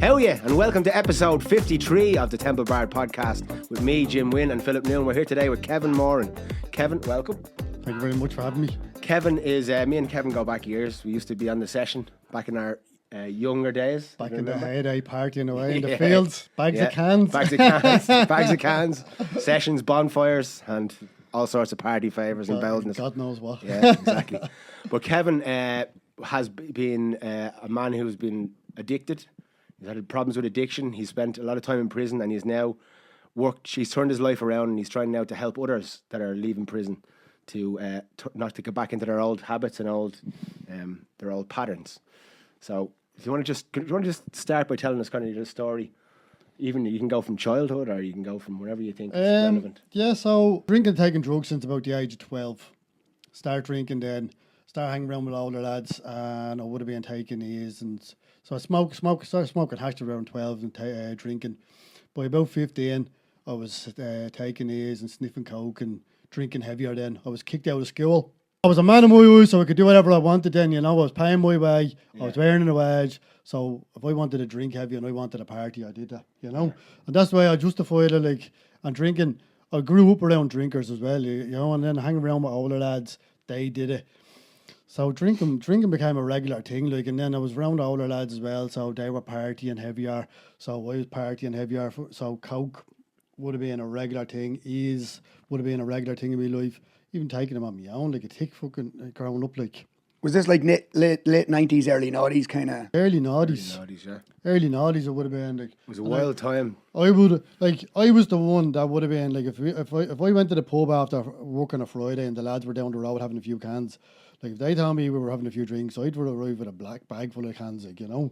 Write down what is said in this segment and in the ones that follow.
Hell yeah, and welcome to episode 53 of the Temple Bar podcast with me, Jim Wynn, and Philip Noon. We're here today with Kevin Moran. Kevin, welcome. Thank you very much for having me. Kevin is, me and Kevin go back years. We used to be on the session back in our younger days. Back in the heyday, partying away in the fields, bags of cans. Bags of cans, sessions, bonfires, and all sorts of party favours and boldness. God knows what. Yeah, exactly. But Kevin has been a man who's been addicted. He's had problems with addiction. He's spent a lot of time in prison, and he's now he's turned his life around, and he's trying now to help others that are leaving prison to not to get back into their old habits and their old patterns. So, do you want to just start by telling us kind of your story? Even you can go from childhood, or you can go from wherever you think is relevant. Yeah, so drinking and taking drugs since about the age of 12. Start drinking then, start hanging around with older lads, and I would have been taking these, and so I started smoking hash around 12 and drinking. By about 15, I was taking these and sniffing coke and drinking heavier then. I was kicked out of school. I was a man of my word, so I could do whatever I wanted then, you know. I was paying my way, I was earning a wage, so if I wanted to drink heavy and I wanted a party, I did that, you know. And that's the way I justified it, like, and drinking. I grew up around drinkers as well, you know, and then hanging around with older lads, they did it. So drinking became a regular thing, like, and then I was around older lads as well, so they were partying heavier, so I was partying heavier, so coke would have been a regular thing, ease would have been a regular thing in my life, even taking them on my own, like a thick fucking growing up, like. Was this like late 90s, early 90s kind of? Early 90s, yeah. Early 90s it would have been, like. It was a wild time. I was the one that would have been, like, if I went to the pub after work on a Friday and the lads were down the road having a few cans, like, if they told me we were having a few drinks, I'd arrive with a black bag full of cans, like, you know.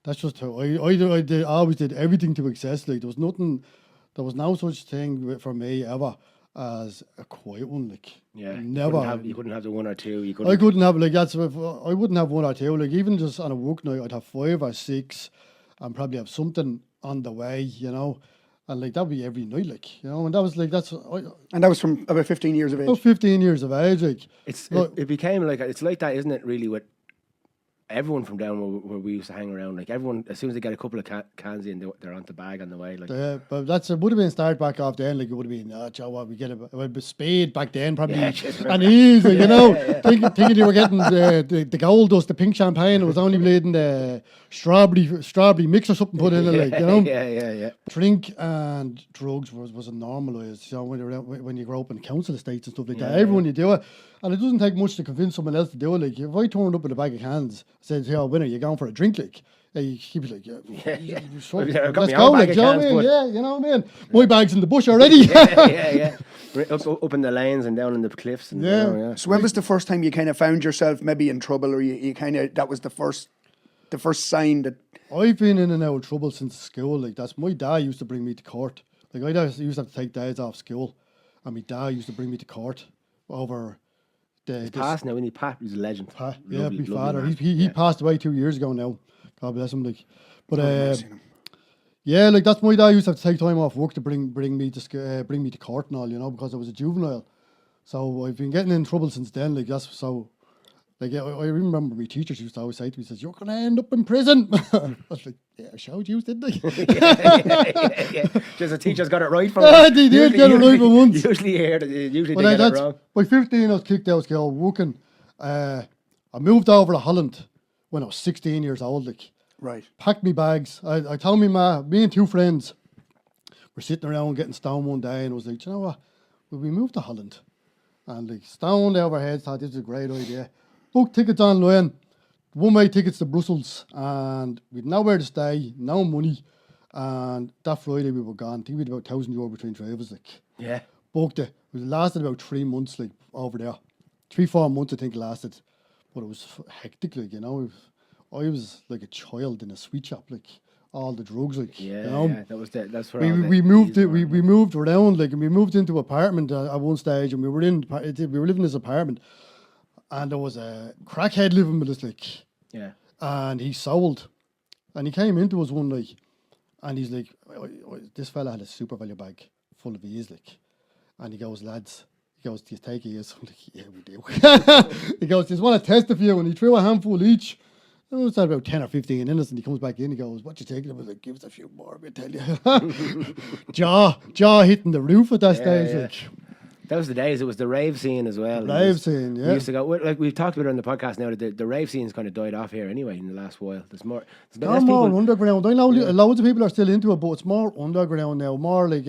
That's just how I always did everything to excess, like, there was no such thing for me ever as a quiet one, like. Yeah, never. You couldn't have the one or two. I couldn't have, like, I wouldn't have one or two, like, even just on a work night, I'd have 5 or 6 and probably have something on the way, you know. And, like, that'd be every night, like, you know, and that was like, and that was from about 15 years of age. About 15 years of age, like. It became like, it's like that, isn't it, really, with everyone from down where we used to hang around. Like, everyone, as soon as they get a couple of cans in, they're on the bag on the way. Like, but it would have been start back off then. Like, it would have been, Joe, what we get a speed back then, probably, and easy, you know. Thinking you were getting the gold dust, the pink champagne. It was only bleeding the strawberry mix or something put in it, like, you know. Yeah. Drink and drugs was normalised. You know, when you grow up in council estates and stuff like that, everyone you do it. And it doesn't take much to convince someone else to do it. Like, if I turned up with a bag of cans, said, "Hey, winner, you going for a drink?" Like, you keep it like, let's go, like, you know what I mean? Yeah, you know what I mean? My bag's in the bush already. yeah. Up in the lanes and down in the cliffs. And, yeah. You know, So when was the first time you kind of found yourself maybe in trouble, or you kind of, that was the first sign that? I've been in and out of trouble since school. Like, that's my dad used to bring me to court. Like, I used to have to take days off school, and my dad used to bring me to court over. He's passed now, and he's a legend. My father. He passed away 2 years ago now. God bless him. Like, but yeah, like, that's my dad used to have to take time off work to bring me to court and all, you know, because I was a juvenile. So I've been getting in trouble since then. Like, that's so. Like, I remember my teachers used to always say to me, "Says you're gonna end up in prison." I was like, "Yeah, I showed you, didn't I?" yeah. Just the teachers got it right for once. They did get it right for once. Usually they get it wrong. By 15, I was kicked out of school working. I moved over to Holland when I was 16 years old. Like, right. Packed me bags. I told me and 2 friends were sitting around getting stoned one day, and I was like, you know what? Will we move to Holland? And, like, stoned over heads, thought this was a great idea. Booked tickets online, one-way tickets to Brussels, and we'd nowhere to stay, no money. And that Friday we were gone. I think we had about €1,000 between 3 of us. Like, yeah, booked it. It lasted about 3 months, like, over there. 3-4 months, I think, it lasted. But it was hectic, like, you know. I was like a child in a sweet shop, like, all the drugs, like, yeah, you know. Yeah, that's where we moved around, like, and we moved into an apartment at one stage, and we were living in this apartment. And there was a crackhead living with us, like. Yeah. And he sold. And he came into us one night. And he's like, this fella had a super value bag full of ease, like. And he goes, lads, do you take ease? I'm like, yeah, we do. He goes, just want to test it for you. And he threw a handful each. It was about 10 or 15 minutes, and he comes back in. He goes, "What you taking?" I was like, "Give us a few more, I tell you." jaw hitting the roof at that stage. yeah. Like, That was the days. It was the rave scene as well. rave scene, yeah. We used to go, like we've talked about it on the podcast now, that the rave scene's kind of died off here anyway in the last while. There's less more people. underground. I know loads of people are still into it, but it's more underground now. More like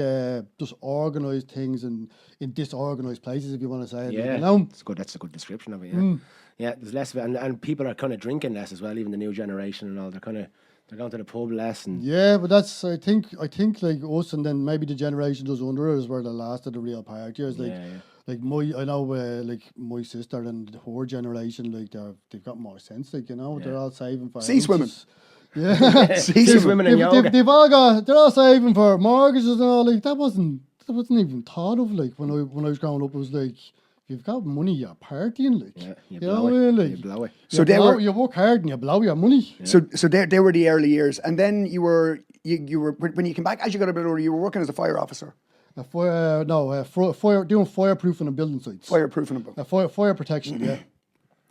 just organised things and in disorganised places, if you want to say it. Yeah, you know? it's good. That's a good description of it. Yeah, yeah. There's less of it, and people are kind of drinking less as well. Even the new generation and all, they're going to the pub less. And Yeah, but that's I think like us, and then maybe the generation just under us were the last of the real partiers. Like, like I know like my sister and her generation, like they've got more sense. Like, you know, they're all saving for Sea swimming. houses. Yeah, Sea swimming and yoga. they've all got. They're all saving for mortgages and all. Like that wasn't even thought of. Like when I was growing up, it was like, if you've got money, you're partying. Like, yeah, you know what I mean? Like, you blow it. So you work hard and you blow your money. So they were the early years, and then you were when you came back as you got a bit older, you were working as a fire officer. Fire doing fireproofing and building sites. Fireproofing them. Fire protection, yeah.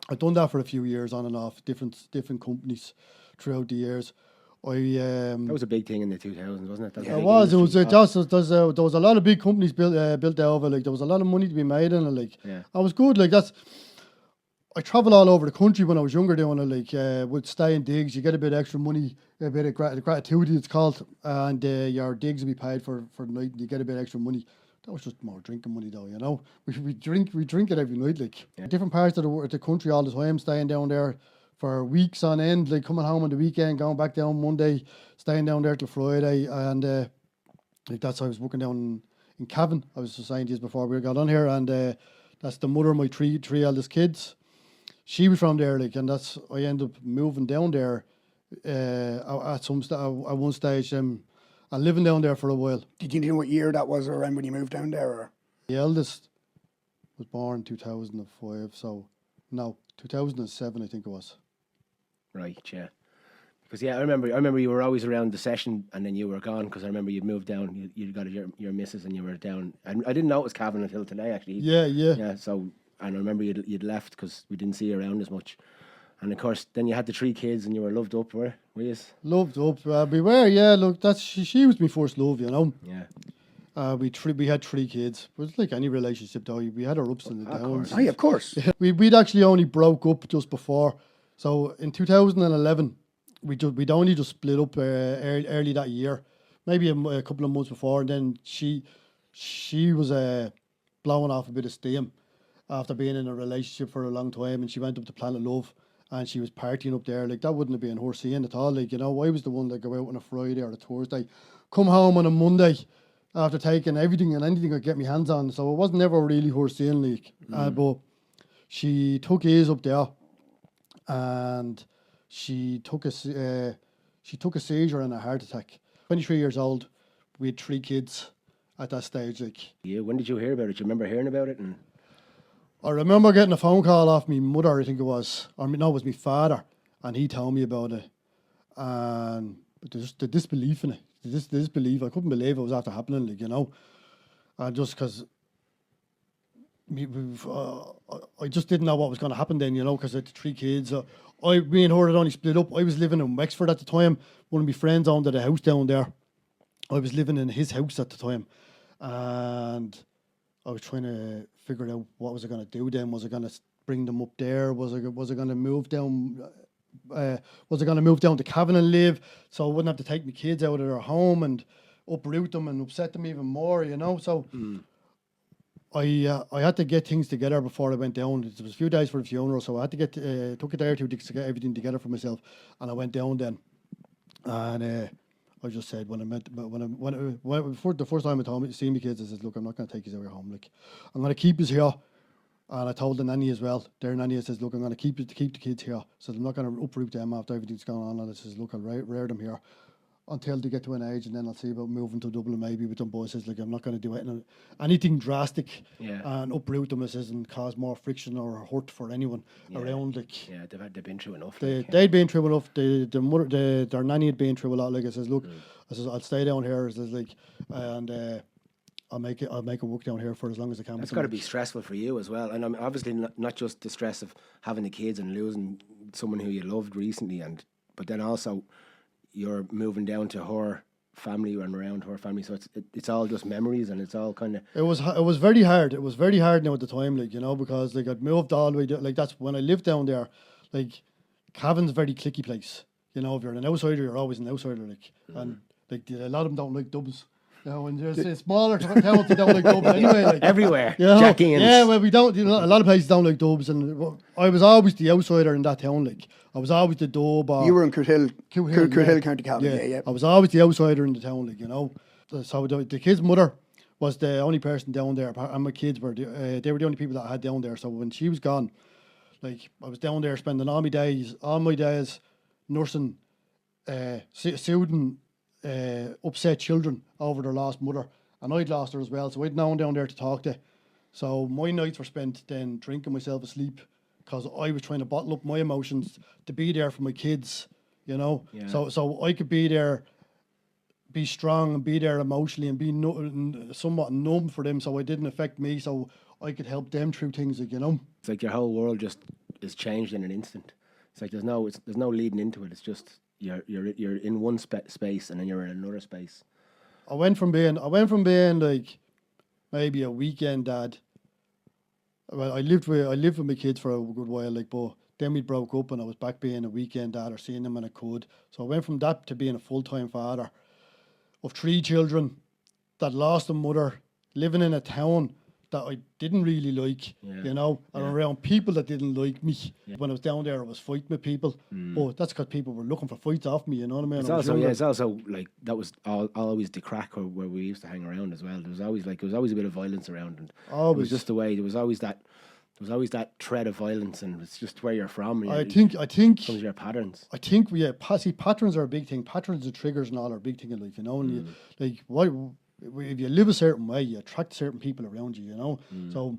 I've done that for a few years on and off, different companies throughout the years. That was a big thing in the 2000s, wasn't it? That It was. It was there was a lot of big companies built over. Like there was a lot of money to be made in it. Like I was good. Like I travelled all over the country when I was younger doing it. Like would stay in digs. You get a bit of extra money, a bit of gratuity it's called, and your digs will be paid for the night. And you get a bit extra money. That was just more drinking money, though. You know, we drink it every night. Like different parts of the country all the time, staying down there for weeks on end, like coming home on the weekend, going back down Monday, staying down there till Friday, and like that's how I was working down in Cavan. I was just saying to you before we got on here, and that's the mother of my three eldest kids. She was from there, like, and I ended up moving down there at one stage, and living down there for a while. Did you know what year that was around when you moved down there? Or? The eldest was born in 2005, so no, 2007 I think it was. Right, yeah. Because I remember you were always around the session, and then you were gone. Because I remember you'd moved down, you got your missus, and you were down. And I didn't know it was Cavan until today, actually. Yeah. So, and I remember you'd left because we didn't see you around as much. And of course, then you had the 3 kids, and you were loved up, were you? Loved up, we were. Yeah, look, she was my first love, you know. Yeah. We had 3 kids. It was like any relationship, though. We had our ups and the downs. Oh, yeah, of course. We'd actually only broke up just before. So in 2011, we'd only just split up early that year, maybe a couple of months before. And then she was blowing off a bit of steam after being in a relationship for a long time, and she went up to Planet Love, and she was partying up there. Like that wouldn't have been her seeing at all. Like, you know, I was the one that go out on a Friday or a Thursday, come home on a Monday after taking everything and anything I could get my hands on. So it wasn't ever really her seeing, like. But she took his up there, and she took a seizure and a heart attack. 23 years old. We had 3 kids at that stage. Like, Yeah. When did you hear about it? Do you remember hearing about it? And I remember getting a phone call off my mother, I think it was, or no, it was my father, and he told me about it. And just the disbelief in it, the disbelief, I couldn't believe it was after happening, like, you know. And just because I just didn't know what was going to happen then, you know, because I had 3 kids. Me and her had only split up. I was living in Wexford at the time. One of my friends owned a house down there. I was living in his house at the time, and I was trying to figure out what was I going to do then. Was I going to bring them up there? Was I going to move down? Was I going to move down to Cavan and live, so I wouldn't have to take my kids out of their home and uproot them and upset them even more, you know? So I had to get things together before I went down. It was a few days for the funeral, so I had to took a day or two to get everything together for myself, and I went down then. And I just said the first time I told me to see my kids, I said, look, I'm not going to take you out of your home. Like, I'm going to keep you here. And I told the nanny as well. Their nanny says, look, I'm going to keep the kids here. So I'm not going to uproot them after everything's going on. And I says, look, I'll rear them here until they get to an age, and then I'll see about moving to Dublin maybe with them boys. Says, like, I'm not going to do anything drastic and uproot them, says, and cause more friction or hurt for anyone around. Like, yeah, they've been through enough. They'd been through enough. Their nanny had been through a lot. Like, I says, look, I says, I'll stay down here. I says, like, and I'll make it work down here for as long as I can. It's got to be stressful for you as well, and I mean, obviously not just the stress of having the kids and losing someone who you loved recently, but then also you're moving down to her family and around her family, so it's all just memories, and it's all kind of. It was very hard. It was very hard now at the time, like, you know, because like I'd moved all the way down, like that's when I lived down there. Like, Cavan's a very clicky place. You know, if you're an outsider, you're always an outsider. Like, and like a lot of them don't like dubs. You know, and there's smaller towns that don't like dubs anyway. Like, Everywhere, you know, Jack Ian's. yeah, well, we don't. You know, a lot of places don't like dubs, and I was always the outsider in that town. Like, I was always the dub. You were in Curhill, yeah. County Cavan. Yeah. I was always the outsider in the town. Like, you know, so the kid's mother was the only person down there, and my kids were they were the only people that I had down there. So when she was gone, like, I was down there spending all my days nursing, soothing upset children over their lost mother, and I'd lost her as well, so I'd no one down there to talk to. So my nights were spent then drinking myself asleep because I was trying to bottle up my emotions to be there for my kids, you know. Yeah. So I could be there, be strong and be there emotionally and be somewhat numb for them, so it didn't affect me, so I could help them through things, like, you know. It's like your whole world just is changed in an instant. It's like there's no leading into it. It's just you're in one space and then you're in another space. I went from being like maybe a weekend dad. Well, I lived with my kids for a good while, like, but then we broke up and I was back being a weekend dad or seeing them when I could. So I went from that to being a full-time father of 3 children that lost a mother, living in a town that I didn't really like, you know, and around people that didn't like me. Yeah. When I was down there, I was fighting with people, but that's because people were looking for fights off me, you know what I mean? It's also like that was always the crack where we used to hang around as well. There was always a bit of violence around, and it was just the way. There was always that thread of violence, and it's just where you're from. I think some of your patterns. I think patterns are a big thing. Patterns and triggers and all are a big thing in life, you know. And if you live a certain way, you attract certain people around you, you know. So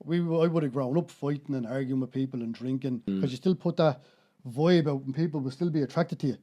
I would have grown up fighting and arguing with people and drinking, because you still put that vibe out and people will still be attracted to you.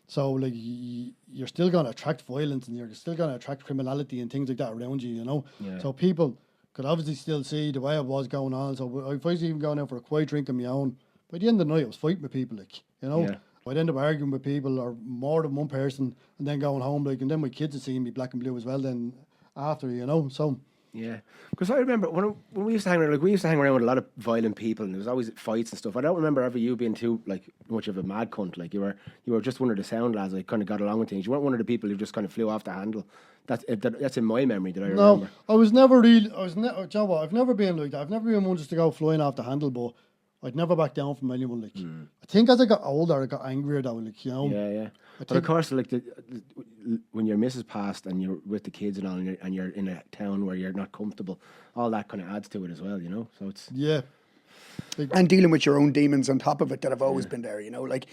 So like you're still going to attract violence and you're still going to attract criminality and things like that around you, you know. Yeah. So people could obviously still see the way it was going on. So if I was even going out for a quiet drink on my own, by the end of the night I was fighting with people, like, you know. Yeah. I'd end up arguing with people or more than one person and then going home, like, and then my kids are seeing me black and blue as well then after, you know. So yeah, because I remember when we used to hang around, with a lot of violent people, and there was always fights and stuff. I don't remember ever you being too like much of a mad cunt. Like you were just one of the sound lads. Like, kind of got along with things. You weren't one of the people who just kind of flew off the handle. That's in my memory that I remember. No, I was never really. Do you know what? I've never been like that. I've never been one just to go flying off the handle, but I'd never back down from anyone. Like, I think as I got older, I got angrier though. Like, you know. Yeah. But of course, like when your missus passed and you're with the kids and all, and you're in a town where you're not comfortable, all that kind of adds to it as well, you know. So it's and dealing with your own demons on top of it that have always been there, you know. Like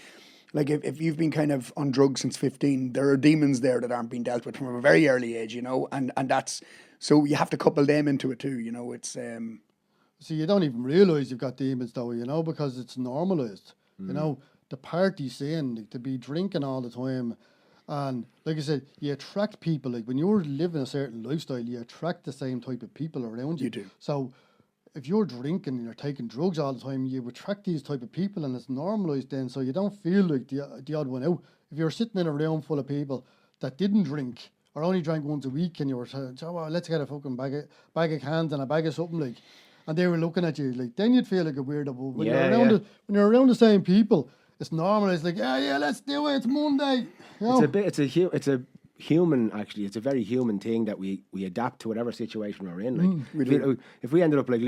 if you've been kind of on drugs since 15, there are demons there that aren't being dealt with from a very early age, you know. And that's so you have to couple them into it too, you know. It's See, you don't even realise you've got demons though, you know, because it's normalised. You know, the party scene, like, to be drinking all the time. And like I said, you attract people. Like, when you're living a certain lifestyle, you attract the same type of people around you. You do. So if you're drinking and you're taking drugs all the time, you attract these type of people, and it's normalised then, so you don't feel like the odd one out. If you're sitting in a room full of people that didn't drink or only drank once a week, and you were saying, oh, well, let's get a fucking bag of cans and a bag of something, like, and they were looking at you, like, then you'd feel like a weirdo. But when you're around the same people, it's normal. It's like, yeah, let's do it. It's Monday. You know? It's a human, actually. It's a very human thing that we adapt to whatever situation we're in. Like, if we ended up like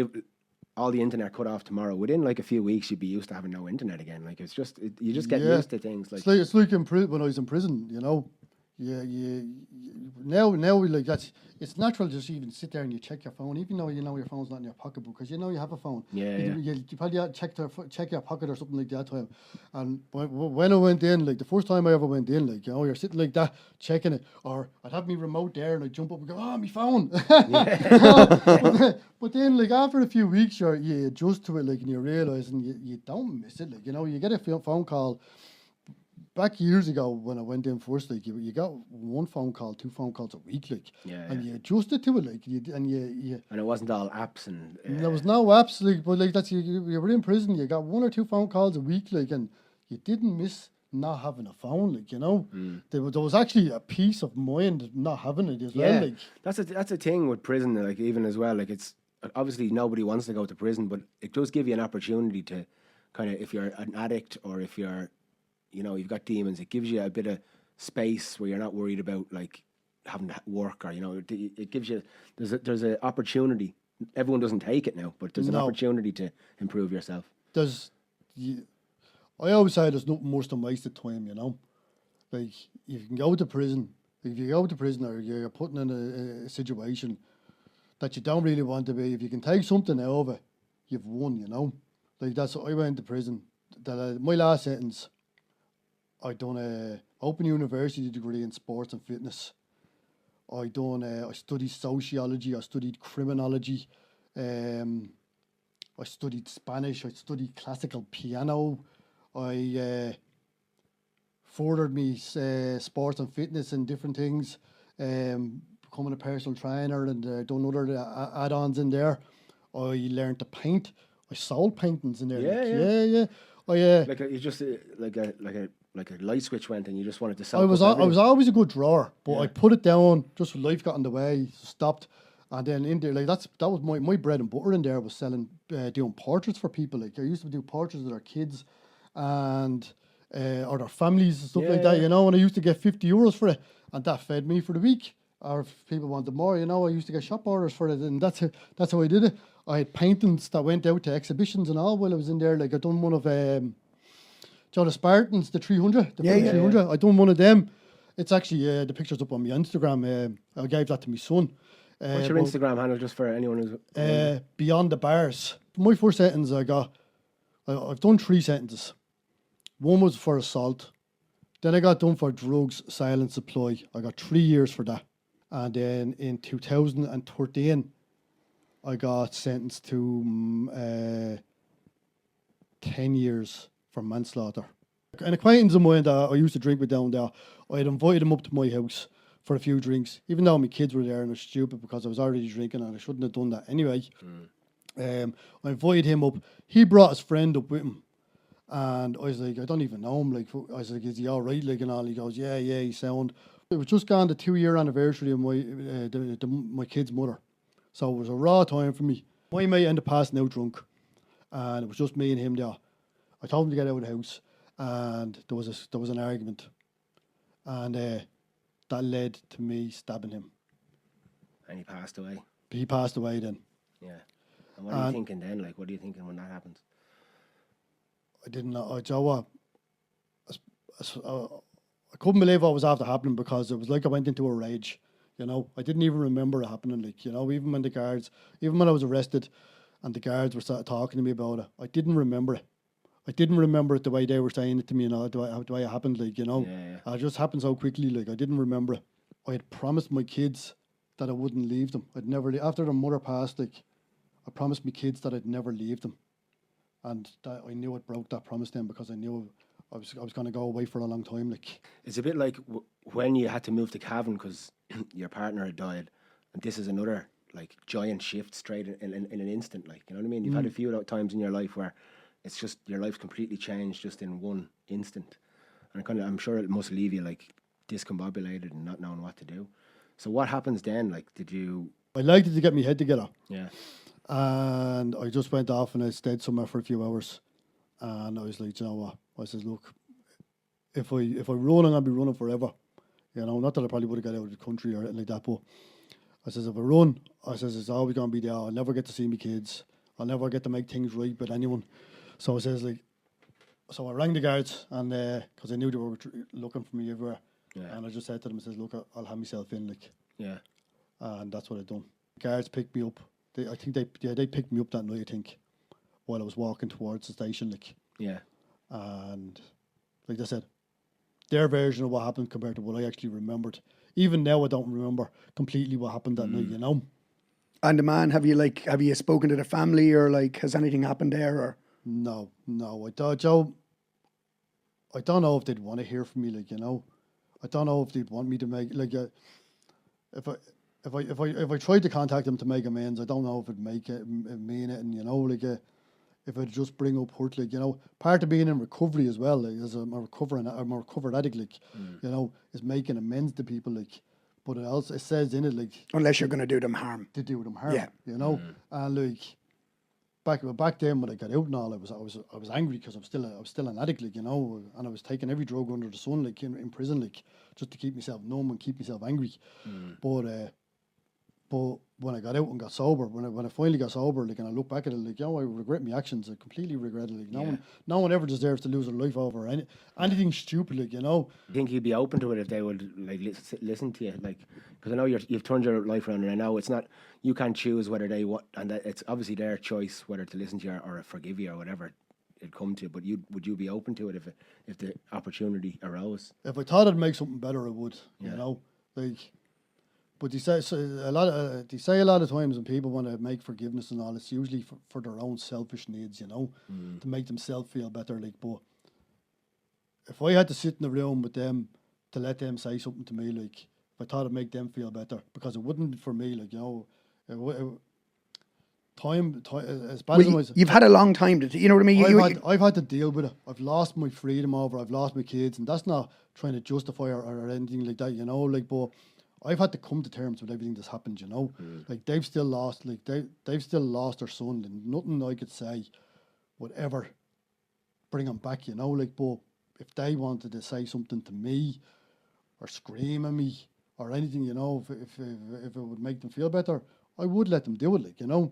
all the internet cut off tomorrow, within like a few weeks, you'd be used to having no internet again. Like, it's just you just get used to things. Like, it's like when I was in prison, you know. Now like it's natural to just even sit there and you check your phone, even though you know your phone's not in your pocket, because you know you have a phone. You probably check your pocket or something like that time. And when I went in, like the first time I ever went in, like, you know, you're sitting like that checking it, or I'd have my remote there and I'd jump up and go, oh, my phone. But then, like, after a few weeks, you adjust to it, like, and you realise, and you don't miss it. Like, you know, you get a phone call back years ago when I went in first, like you got one phone call, 2 phone calls a week, like, and you adjusted to it, like, and it wasn't all apps and. There was no apps, like, but like that's you were in prison, you got 1 or 2 phone calls a week, like, and you didn't miss not having a phone, like, you know. There was actually a peace of mind not having it as well, like. That's a thing with prison, like, even as well, like, it's obviously nobody wants to go to prison, but it does give you an opportunity to kind of, if you're an addict or if you're, you've got demons, it gives you a bit of space where you're not worried about like having to work, or it gives you there's an opportunity. Everyone doesn't take it now, but there's an opportunity to improve yourself. I always say there's nothing worse than wasted time, like you can go to prison. If you go to prison or you're put in a situation that you don't really want to be, if you can take something out of it, you've won, Like that's what I went to prison. My last sentence, I done a open university degree in sports and fitness. I studied sociology, I studied criminology, I studied Spanish, I studied classical piano, I furthered me sports and fitness and different things, becoming a personal trainer and done other add-ons in there. I learned to paint. I sold paintings in there. Yeah. Like a light switch went and you just wanted to sell. I was always a good drawer, but I put it down. Just life got in the way, stopped, and then in there like that was my bread and butter in there was selling, doing portraits for people. Like I used to do portraits of their kids, and or their families and stuff like that. And I used to get €50 for it, and that fed me for the week. Or if people wanted more, I used to get shop orders for it, and that's how I did it. I had paintings that went out to exhibitions and all while I was in there. Like I done one of the Spartans, the 300, 300. I done one of them. It's actually the picture's up on my Instagram. I gave that to my son. What's your Instagram handle, just for anyone who's Beyond the Bars? My first sentence I've done 3 sentences. One was for assault. Then I got done for drugs, silent supply. I got 3 years for that. And then in 2013, I got sentenced to 10 years for manslaughter. An acquaintance of mine that I used to drink with down there, I had invited him up to my house for a few drinks, even though my kids were there and I was stupid because I was already drinking and I shouldn't have done that anyway. I invited him up. He brought his friend up with him. And I was like, I don't even know him. Like, I was like, is he all right? Like, and all. He goes, yeah, he's sound. It was just gone the 2-year anniversary of my kid's mother. So it was a raw time for me. My mate ended up passing out drunk. And it was just me and him there. I told him to get out of the house. And there was an argument. And that led to me stabbing him. And he passed away? He passed away then. Yeah. And what are you thinking then? Like, what are you thinking when that happens? I didn't know. Joe, what? I couldn't believe what was after happening because it was like I went into a rage. I didn't even remember it happening. Like, even when I was arrested and the guards were started talking to me about it, I didn't remember it. I didn't remember it the way they were saying it to me, the way it happened, like, It just happened so quickly, like, I didn't remember it. I had promised my kids that I wouldn't leave them. After their mother passed, like, I promised my kids that I'd never leave them. And that I knew it broke that promise then because I knew I was going to go away for a long time. Like, it's a bit like when you had to move to Cavan because your partner had died, and this is another like giant shift straight in an instant. Like, you know what I mean? You've had a few times in your life where it's just your life's completely changed just in one instant, and I'm sure it must leave you like discombobulated and not knowing what to do. So what happens then? Like, I liked it to get my head together. Yeah. And I just went off and I stayed somewhere for a few hours. And I was like, you know what? I says, look, if I run, I'm going to be running forever. Not that I probably would have got out of the country or anything like that, but I says, if I run, I says, it's always going to be there. I'll never get to see my kids. I'll never get to make things right with anyone. So I says, so I rang the guards and because I knew they were looking for me everywhere. Yeah. And I just said to them, I says, look, I'll have myself in, like. Yeah. And that's what I done. The guards picked me up. I think they picked me up that night, I think, while I was walking towards the station, like. Yeah. And like I said, their version of what happened compared to what I actually remembered. Even now, I don't remember completely what happened that night, And the man, have you spoken to the family or like has anything happened there or? No. I thought, Joe, I don't know if they'd want to hear from me, like, you know. I don't know if they'd want me to make, like, if I tried to contact them to make amends, I don't know if it'd make it, mean it, and, you know, like, if it'd just bring up hurt, like, you know, part of being in recovery as well, like, as I'm a recovered addict, like, you know, is making amends to people, like, but it also, it says in it, like, Unless you're going to do them harm. to do them harm, Yeah. you know, and like, back then when I got out and all, I was angry because I was still an addict, like, you know, and I was taking every drug under the sun, like, in prison, like, just to keep myself numb and keep myself angry. But when I got out and got sober, when I finally got sober, like, and I look back at it, like, you know, I regret my actions. I completely regret it. Like, no one ever deserves to lose their life over anything stupid, like, you know. I think you'd be open to it if they would like listen to you, like, because I know you've turned your life around, and I know it's not, you can't choose whether they want, and that it's obviously their choice whether to listen to you or forgive you or whatever it come to. But would you be open to it if the opportunity arose? If I thought I'd make something better, I would. You know, like. But they say a lot of times when people want to make forgiveness and all, it's usually for their own selfish needs, you know, to make themselves feel better. Like, but if I had to sit in the room with them to let them say something to me, like, if I thought it'd make them feel better, because it wouldn't for me, like, you know, time as bad as it was. You've had a long time to, you know what I mean? I've had to deal with it. I've lost my freedom over. I've lost my kids, and that's not trying to justify or anything like that, you know. Like, but I've had to come to terms with everything that's happened, you know. Like, they've still lost, like, they've still lost their son, and nothing I could say would ever bring them back, you know. Like, but if they wanted to say something to me or scream at me or anything, you know, if it would make them feel better, I would let them do it, like, you know.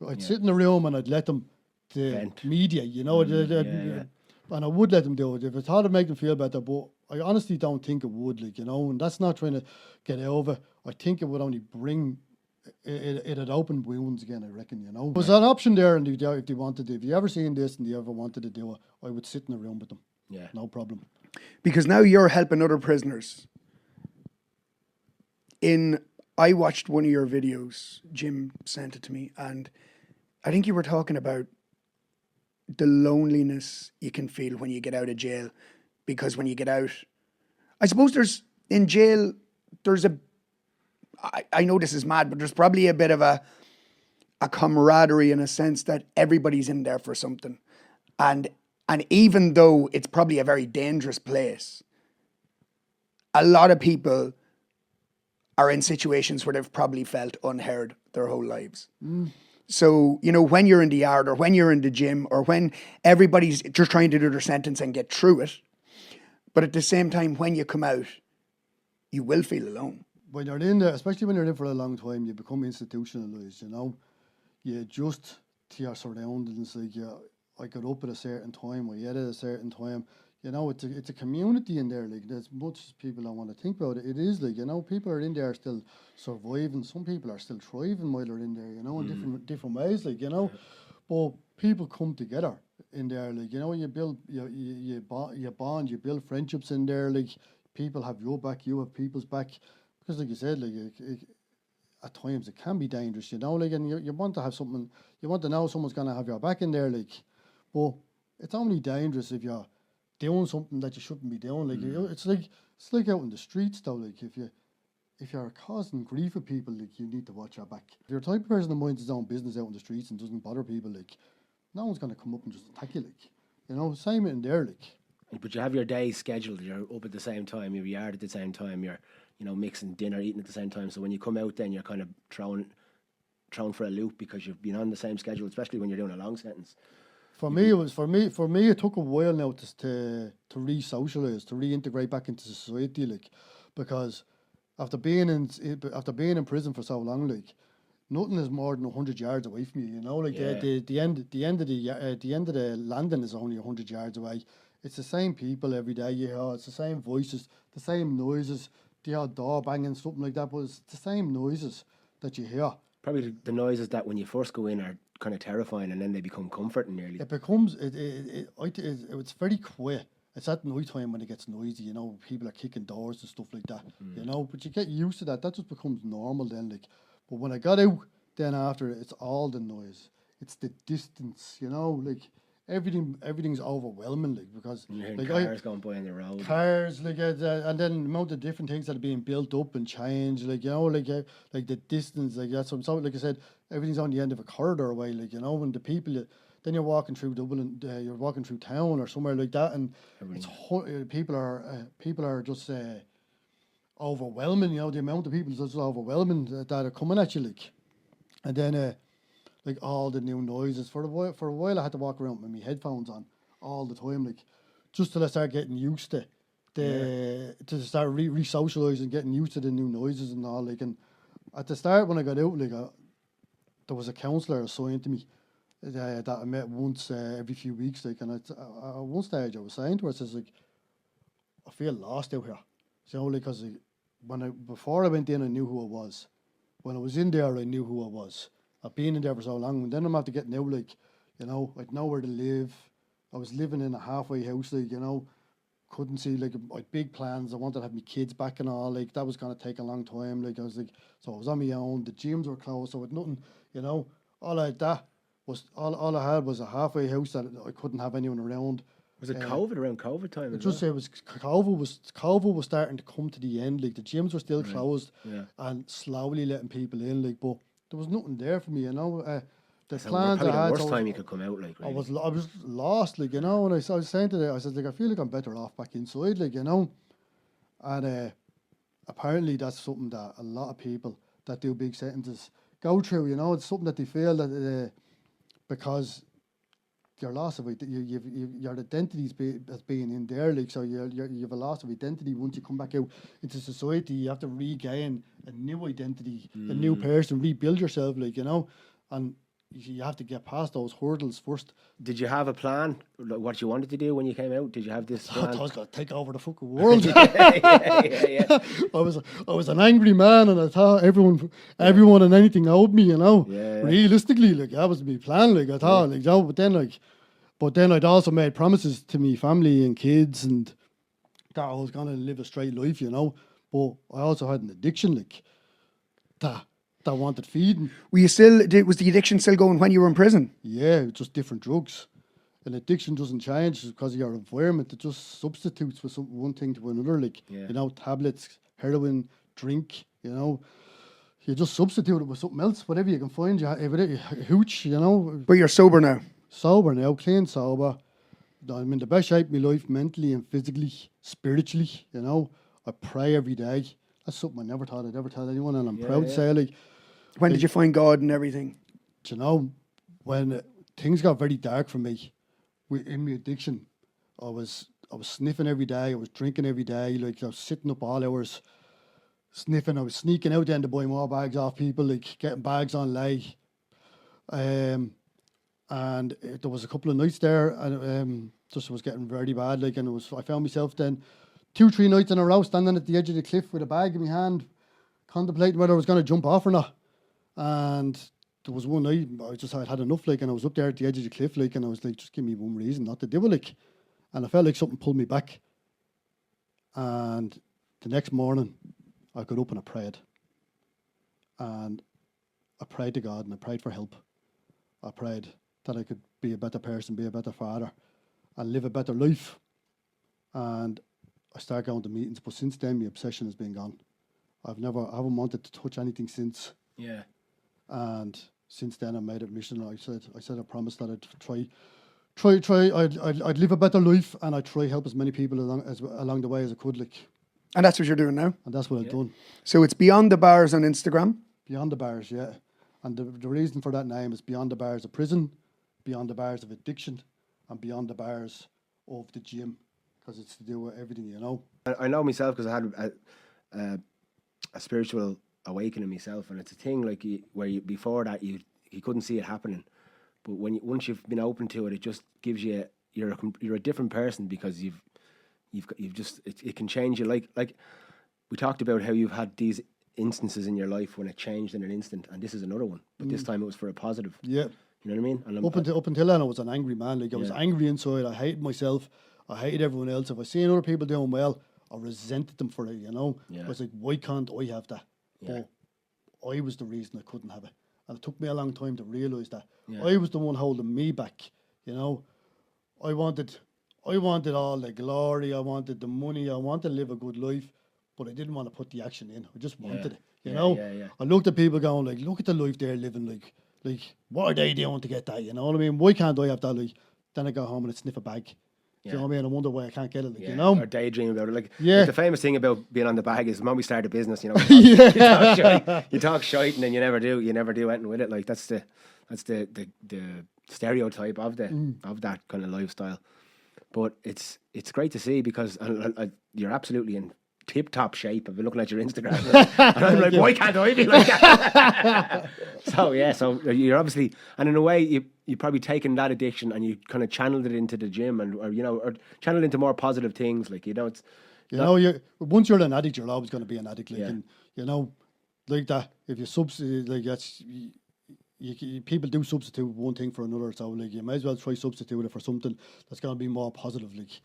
I'd sit in the room and I'd let them to media, you know, and I would let them do it if I thought it'd make them feel better, but I honestly don't think it would, like, you know, and that's not trying to get over. I think it would only bring, it'd open wounds again, I reckon, you know. There was an option there, and if they wanted to, if you ever seen this and they ever wanted to do it, I would sit in the room with them. Yeah. No problem. Because now you're helping other prisoners. I watched one of your videos, Jim sent it to me, and I think you were talking about the loneliness you can feel when you get out of jail. Because when you get out, I suppose in jail, I know this is mad, but there's probably a bit of a camaraderie in a sense that everybody's in there for something. And even though it's probably a very dangerous place, a lot of people are in situations where they've probably felt unheard their whole lives. So, you know, when you're in the yard or when you're in the gym or when everybody's just trying to do their sentence and get through it, but at the same time, when you come out, you will feel alone. When you're in there, especially when you're in for a long time, you become institutionalized, you know. You adjust to your surroundings. Like, I got up at a certain time, I ate at a certain time. You know, it's a community in there. Like, as much as people don't want to think about it, it is, like, you know, people are in there still surviving. Some people are still thriving while they're in there, you know, in different ways, like, you know. But people come together in there, like, you know, you build, you bond, you build friendships in there. Like, people have your back, you have people's back. Because, like you said, like, at times it can be dangerous, you know, like, and you want to have something, you want to know someone's going to have your back in there, like, but it's only dangerous if you're doing something that you shouldn't be doing. Like, it's like out in the streets, though. Like, if you're causing grief for people, like, you need to watch your back. If you're the type of person that minds his own business out in the streets and doesn't bother people, like, no one's going to come up and just attack you, like, you know. Same in there, like. But you have your days scheduled. You're up at the same time. You're yard at the same time. You're, you know, mixing dinner, eating at the same time. So when you come out, then you're kind of thrown for a loop because you've been on the same schedule, especially when you're doing a long sentence. For me, it took a while now to re-socialise, to reintegrate back into society, like, because after being in prison for so long, like, nothing is more than 100 yards away from you, you know. Like, the end of the landing is only 100 yards away. It's the same people every day you hear. It's the same voices, the same noises, the odd door banging, something like that. But it's the same noises that you hear. Probably the noises that when you first go in are kind of terrifying, and then they become comforting nearly. It becomes it's very quiet. It's at night time when it gets noisy, you know. People are kicking doors and stuff like that, you know. But you get used to that. That just becomes normal then, like. But when I got out, then after, it's all the noise. It's the distance, you know. Like, everything's overwhelming, like, because And you're like hearing cars going by on the road. cars, like, and then the amount of different things that are being built up and changed, like, like the distance, like that's what I'm saying. Like I said, everything's on the end of a corridor away, like, and the people. Then you're walking through Dublin, you're walking through town or somewhere like that, and it's people are just overwhelming. The amount of people is just overwhelming that are coming at you, like, and then like all the new noises. For a while, I had to walk around with my headphones on all the time, like, just till I start getting used to to start re-socializing, getting used to the new noises and all. Like, and at the start when I got out, like, there was a counsellor assigned to me that I met once every few weeks, like, and at one stage I was saying to her, I says, like, I feel lost out here, like, because before I went in, I knew who I was. When I was in there, I knew who I was. I've been in there for so long, and then I'm after getting out, like, I'd know where to live. I was living in a halfway house, like, couldn't see, like, I had big plans. I wanted to have my kids back and all, like, that was going to take a long time, like, I was like, so I was on my own. The gyms were closed, so with nothing, all I had all I had was a halfway house that I couldn't have anyone around. Was it around COVID time? It just, it was COVID was starting to come to the end, like, the gyms were still closed, and slowly letting people in, like, but there was nothing there for me, the So plans probably I had. the worst time you could come out, like, really. I was lost, like, and I was saying to them, I said, like, I feel like I'm better off back inside, like, and apparently that's something that a lot of people that do big sentences go through, it's something that they feel that because your loss of your identity as being in there, like, so you have a loss of identity. Once you come back out into society, you have to regain a new identity, a new person, rebuild yourself, like, and you have to get past those hurdles first. Did you have a plan, like, what you wanted to do when you came out? Did you have this plan? I was going to take over the fucking world. yeah. I was an angry man, and I thought everyone and anything owed me, Yeah. Realistically, like, that was my plan, like, I thought, like, but then I'd also made promises to me family and kids, and that I was going to live a straight life, but I also had an addiction, like, that wanted feeding. Was the addiction still going when you were in prison? Yeah, just different drugs. An addiction doesn't change because of your environment. It just substitutes for one thing to another, like, tablets, heroin, drink, you just substitute it with something else, whatever you can find, hooch, But you're sober now. Sober now, clean sober. I'm in the best shape of my life, mentally and physically, spiritually, I pray every day. That's something I never thought I'd ever tell anyone, and I'm proud to say, like. When did you find God and everything? When things got very dark for me, in my addiction, I was sniffing every day, I was drinking every day, like, I was sitting up all hours, sniffing, I was sneaking out then to buy more bags off people, like, getting bags on lay. And there was a couple of nights there, and just was getting very bad, like, and I found myself then 2-3 nights in a row standing at the edge of the cliff with a bag in my hand, contemplating whether I was going to jump off or not. And there was one night I'd had enough, like, and I was up there at the edge of the cliff, like, and I was like, just give me one reason not to do it, like, and I felt like something pulled me back. And the next morning, I got up and I prayed, and I prayed to God, and I prayed for help. I prayed that I could be a better person, be a better father, and live a better life. And I started going to meetings, but since then, my obsession has been gone. I haven't wanted to touch anything since. Yeah. And since then, I made it mission. I said I promised that I'd live a better life, and I'd try help as many people along the way as I could, like. And that's what you're doing now? And that's what I've done. So it's Beyond the Bars on Instagram? Beyond the Bars, yeah. And the reason for that name is Beyond the Bars of prison, Beyond the Bars of addiction, and Beyond the Bars of the gym, because it's to do with everything, I know myself because I had a spiritual awakening myself, and it's a thing, like, before that you couldn't see it happening, but once you've been open to it, it just gives you you're a different person, because you've just it can change you, like we talked about how you've had these instances in your life when it changed in an instant, and this is another one, but this time it was for a positive. Yeah, you know what I mean? And up until then, I was an angry man, like, I was angry inside. I hated myself, I hated everyone else. If I seen other people doing well, I resented them for it, I was like, why can't I have that? But I was the reason I couldn't have it. And it took me a long time to realise that. I was the one holding me back, I wanted all the glory, I wanted the money, I wanted to live a good life, but I didn't want to put the action in. I just wanted it, you know. Yeah. I looked at people going like, look at the life they're living, like what are they doing to get that? You know what I mean? Why can't I have that? Like, then I go home and I sniff a bag. You know what I mean? I wonder why I can't get it. Like, you know, or daydream about it. Like, Yeah. the famous thing about being on the bag is when we start a business, you know, you talk shite and then you never do anything with it. Like that's the stereotype of that kind of lifestyle. But it's great to see because you're absolutely in tip-top shape. I've been looking at your Instagram and I'm like, why can't I be like that? So you're obviously, and in a way you probably taken that addiction and you kind of channeled it into the gym or channeled into more positive things. Like, it's once you're an addict, you're always going to be an addict. Like, Yeah. and like that, if you substitute, like that's, people do substitute one thing for another. So like, you might as well try substitute it for something that's going to be more positive. Like,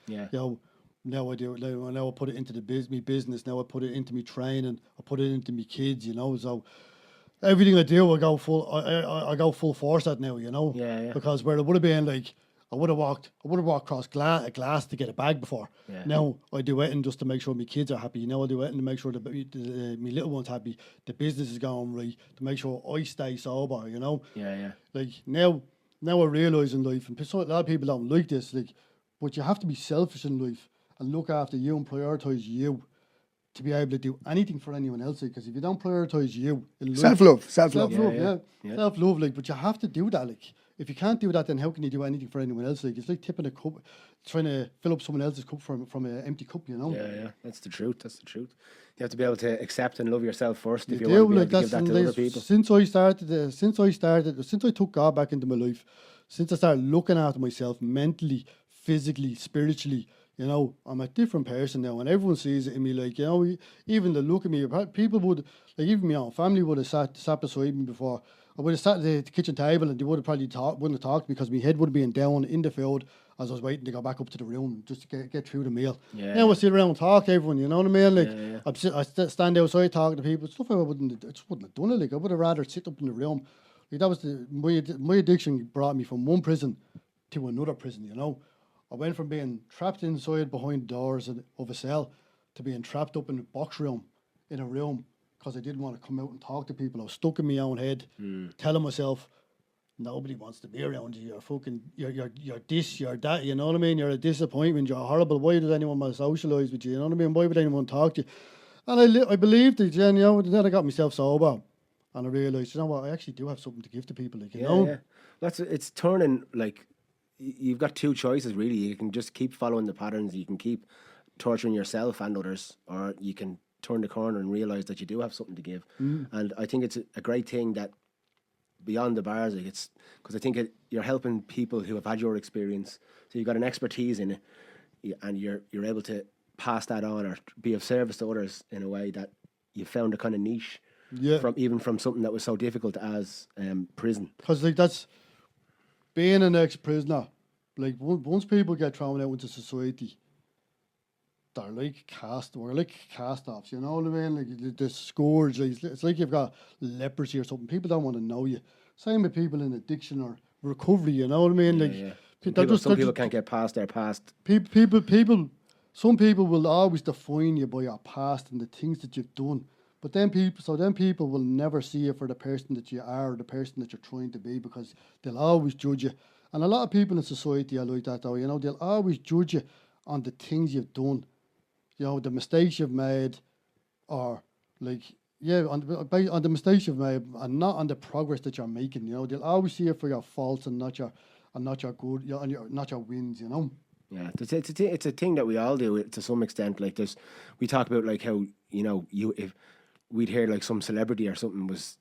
now I do. Now I put it into me business. Now I put it into me training. I put it into me kids. So everything I do, I go full. I go full force at now. Yeah. Because where it would have been like, I would have walked across a glass to get a bag before. Yeah. Now I do it and just to make sure my kids are happy. Now I do it and to make sure that my little one's happy. The business is going right. To make sure I stay sober. Yeah. Like now I realise in life, and a lot of people don't like this. Like, but you have to be selfish in life and look after you and prioritise you to be able to do anything for anyone else. Because if you don't prioritise you, in life, Self-love. self-love, Yeah. self-love. Like, but you have to do that. Like, if you can't do that, then how can you do anything for anyone else? Like, it's like tipping a cup, trying to fill up someone else's cup from an empty cup. Yeah. That's the truth. You have to be able to accept and love yourself first if you do, want to be able like, to give that to other people. Since I took God back into my life, since I started looking after myself mentally, physically, spiritually, I'm a different person now, and everyone sees it in me. Like, even the look at me, people would, like, even my own family would have sat beside me before. I would have sat at the kitchen table, and they would have probably wouldn't have talked because my head would have been down in the field as I was waiting to go back up to the room just to get through the meal. Yeah. Now I sit around and talk to everyone, you know what I mean? Like, Yeah. I stand outside talking to people, stuff I just wouldn't have done it. Like, I would have rather sit up in the room. Like, that was my addiction brought me from one prison to another prison. I went from being trapped inside behind doors of a cell to being trapped up in a box room, in a room, because I didn't want to come out and talk to people. I was stuck in my own head, telling myself, nobody wants to be around you. You're fucking, you're this, you're that. You know what I mean? You're a disappointment. You're horrible. Why does anyone want to socialise with you? You know what I mean? Why would anyone talk to you? And I believed it. Then I got myself sober, and I realised, what? I actually do have something to give to people. Like, Yeah. It's turning, like, you've got two choices really. You can just keep following the patterns. You can keep torturing yourself and others, or you can turn the corner and realise that you do have something to give. And I think it's a great thing that beyond the bars, like, it's because I think you're helping people who have had your experience. So you've got an expertise in it, and you're able to pass that on or be of service to others in a way that you found a kind of niche from something that was so difficult as prison. Because, like, that's being an ex-prisoner. Like, once people get thrown out into society, they're like we're like cast-offs, you know what I mean? Like, the scourge, it's like you've got leprosy or something. People don't want to know you. Same with people in addiction or recovery, you know what I mean? Some people can't get past their past. Some people will always define you by your past and the things that you've done. But then people will never see you for the person that you are or the person that you're trying to be, because they'll always judge you. And a lot of people in society are like that, though. They'll always judge you on the things you've done, the mistakes you've made, or on the mistakes you've made, and not on the progress that you're making. They'll always see you for your faults and not your good, not your wins. Yeah, it's a thing that we all do to some extent. Like, we talk about, like, how if we'd hear like some celebrity or something was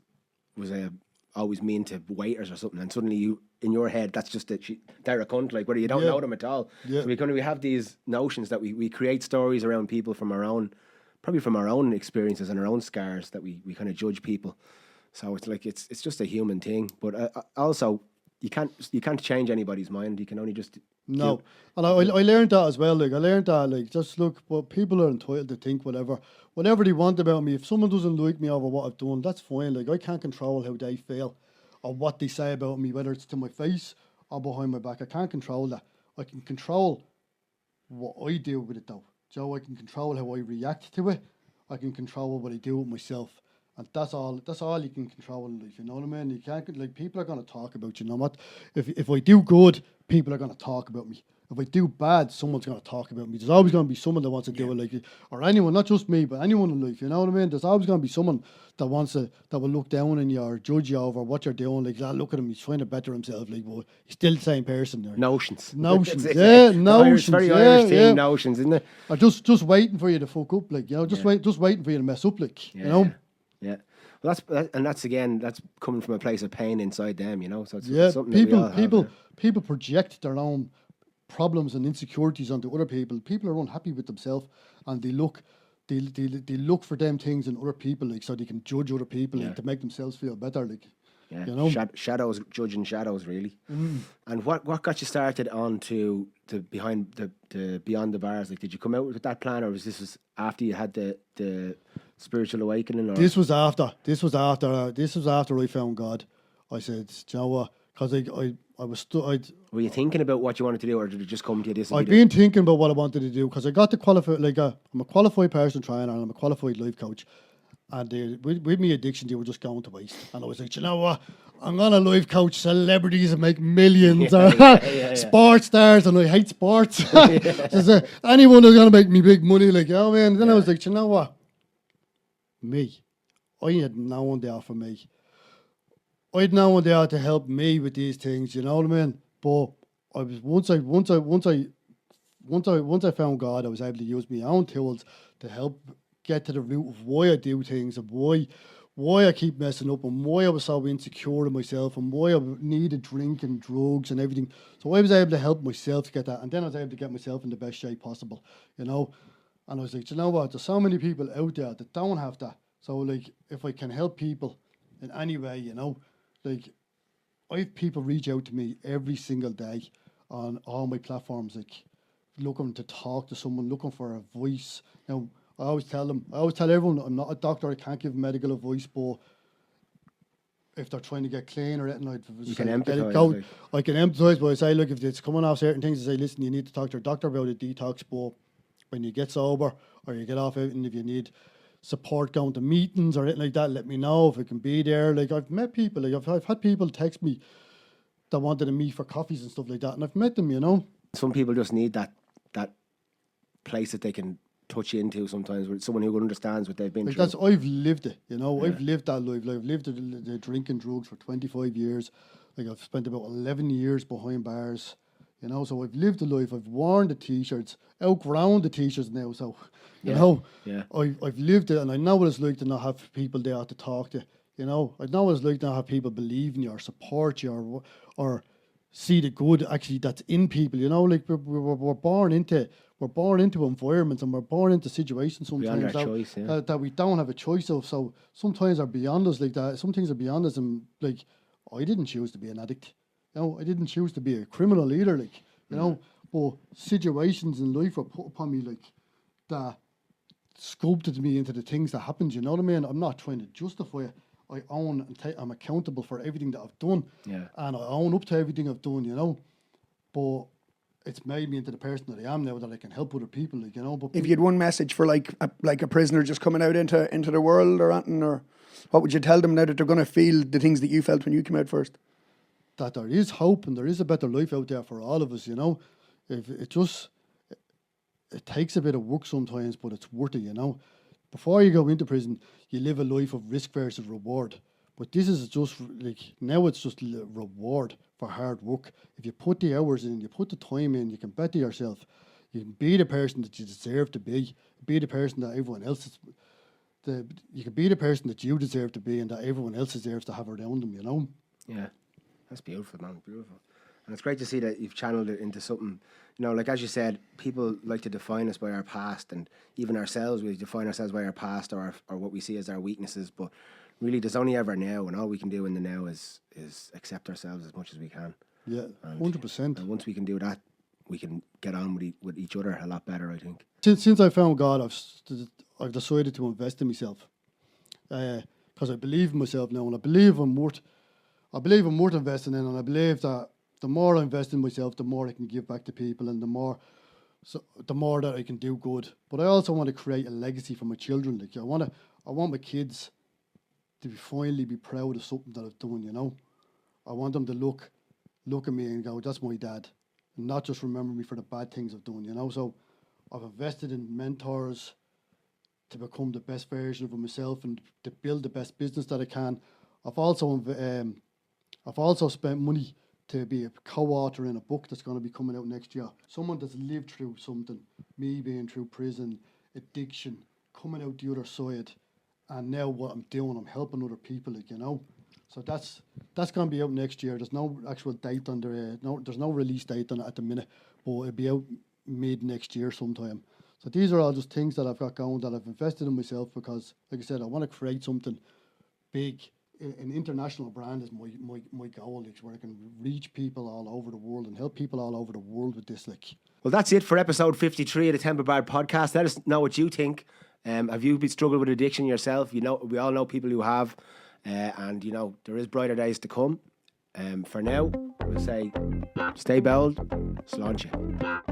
always mean to waiters or something, and suddenly you, in your head, that's just they're a cunt, like, whether you don't know them at all. So we have these notions that we create stories around people from our own experiences and our own scars, that we kind of judge people. So it's like it's just a human thing, but also you can't change anybody's mind. You can only just and I learned that as well. Like, I learned that, like, just look, well, people are entitled to think whatever they want about me. If someone doesn't like me over what I've done, that's fine. Like, I can't control how they feel or what they say about me, whether it's to my face or behind my back. I can't control that. I can control what I do with it though. Joe, I can control how I react to it. I can control what I do with myself. And that's all you can control in life, you know what I mean? You can't, like, people are going to talk about you, know what? If I do good, people are going to talk about me. If I do bad, someone's going to talk about me. There's always going to be someone that wants to do it like you, or anyone, not just me, but anyone in life, you know what I mean? There's always going to be someone that that will look down on you or judge you over what you're doing. Like, look at him, he's trying to better himself. Like, well, he's still the same person. Or, Notions. Notions, It's yeah, Irish, notions. very yeah, Irish thing, yeah. notions, isn't it? Or just waiting for you to fuck up, like, you know, just waiting for you to mess up, like, you know? Yeah. Well, that's again, that's coming from a place of pain inside them, you know. So it's something people that we all have, people project their own problems and insecurities onto other people. People are unhappy with themselves, and they look for them things in other people, like, so they can judge other people and to make themselves feel better, like. Yeah, you know, shadows, judging shadows, really. And what got you started on to behind the beyond the bars? Like, did you come out with that plan, or was this after you had the spiritual awakening? Or? This was after I found God. I said, do you know what? Because I was Were you thinking about what you wanted to do, or did it just come to you? I've been thinking about what I wanted to do, because I got to qualify. Like, I'm a qualified personal trainer and I'm a qualified life coach. And with me addiction, they were just going to waste. And I was like, you know what? I'm going to life coach celebrities and make millions. Sports stars, and I hate sports. Anyone who's going to make me big money, like, you know what I mean? Then I was like, you know what? Me. I had no one there for me. I had no one there to help me with these things, you know what I mean? But I was once I found God, I was able to use my own tools to help get to the root of why I do things, and why I keep messing up, and why I was so insecure in myself, and why I needed drink and drugs and everything. So I was able to help myself to get that, and then I was able to get myself in the best shape possible, you know. And I was like, you know what? There's so many people out there that don't have that. So, like, if I can help people in any way, you know, like, I have people reach out to me every single day on all my platforms, like, looking to talk to someone, looking for a voice. Now, I always tell everyone, I'm not a doctor, I can't give medical advice, but if they're trying to get clean or anything, you can empathise. I can empathise, but I say, look, if it's coming off certain things, I say, listen, you need to talk to your doctor about a detox, but when you get sober or you get off it, and if you need support going to meetings or anything like that, let me know if I can be there. Like, I've met people, like, I've had people text me that wanted to meet for coffees and stuff like that, and I've met them, you know. Some people just need that place that they can touch into sometimes, with someone who understands what they've been like through. I've lived it, you know. I've lived that life. Like, I've lived the drinking drugs for 25 years. Like, I've spent about 11 years behind bars, you know. So I've lived the life. I've worn the t-shirts, outgrown the t-shirts now. So, you know, I've lived it, and I know what it's like to not have people there to talk to. You know, I know what it's like to not have people believe in you or support you or see the good actually that's in people. You know, like, we're born into environments, and we're born into situations sometimes that we don't have a choice of. So sometimes are beyond us, like that. Some things are beyond us, and like, I didn't choose to be an addict. You know, I didn't choose to be a criminal either. Like, you know, but situations in life were put upon me, like, that sculpted me into the things that happened. You know what I mean? I'm not trying to justify it. I own and I'm accountable for everything that I've done, and I own up to everything I've done. You know, but it's made me into the person that I am now, that I can help other people, like, you know. But if you had one message for like a prisoner just coming out into the world or anything, or what would you tell them now that they're going to feel the things that you felt when you came out first? That there is hope and there is a better life out there for all of us, you know. If it takes a bit of work sometimes, but it's worth it, you know. Before you go into prison, you live a life of risk versus reward. But this is just, like, now it's just reward for hard work. If you put the hours in, you put the time in, you can better yourself. You can be the person that you deserve to be the person that everyone else is. You can be the person that you deserve to be, and that everyone else deserves to have around them, you know? Yeah, that's beautiful, man, beautiful. And it's great to see that you've channeled it into something, you know, like, as you said, people like to define us by our past, and even ourselves, we define ourselves by our past or what we see as our weaknesses, but really there's only ever now, and all we can do in the now is accept ourselves as much as we can. Yeah, 100%. And once we can do that, we can get on with each other a lot better, I think. Since I found God, I've decided to invest in myself, because I believe in myself now, and I believe I'm worth investing in, and I believe that the more I invest in myself, the more I can give back to people, and the more that I can do good. But I also want to create a legacy for my children. Like I want my kids to finally be proud of something that I've done. You know, I want them to look at me and go, "That's my dad," and not just remember me for the bad things I've done. You know, so I've invested in mentors to become the best version of myself and to build the best business that I can. I've also spent money to be a co-author in a book that's going to be coming out next year. Someone that's lived through something, me being through prison, addiction, coming out the other side, and now what I'm doing, I'm helping other people, like, you know. So that's going to be out next year. There's no actual date on there. There's no release date on it at the minute, but it'll be out mid next year sometime. So these are all just things that I've got going, that I've invested in myself, because, like I said, I want to create something big. An international brand is my goal, like, where I can reach people all over the world and help people all over the world with this. Like, Well, that's it for episode 53 of the Temper Bard podcast. Let us know what you think. Have you been struggling with addiction yourself? You know, we all know people who have, and you know, there is brighter days to come. For now, we'll say, stay bold, sláinte.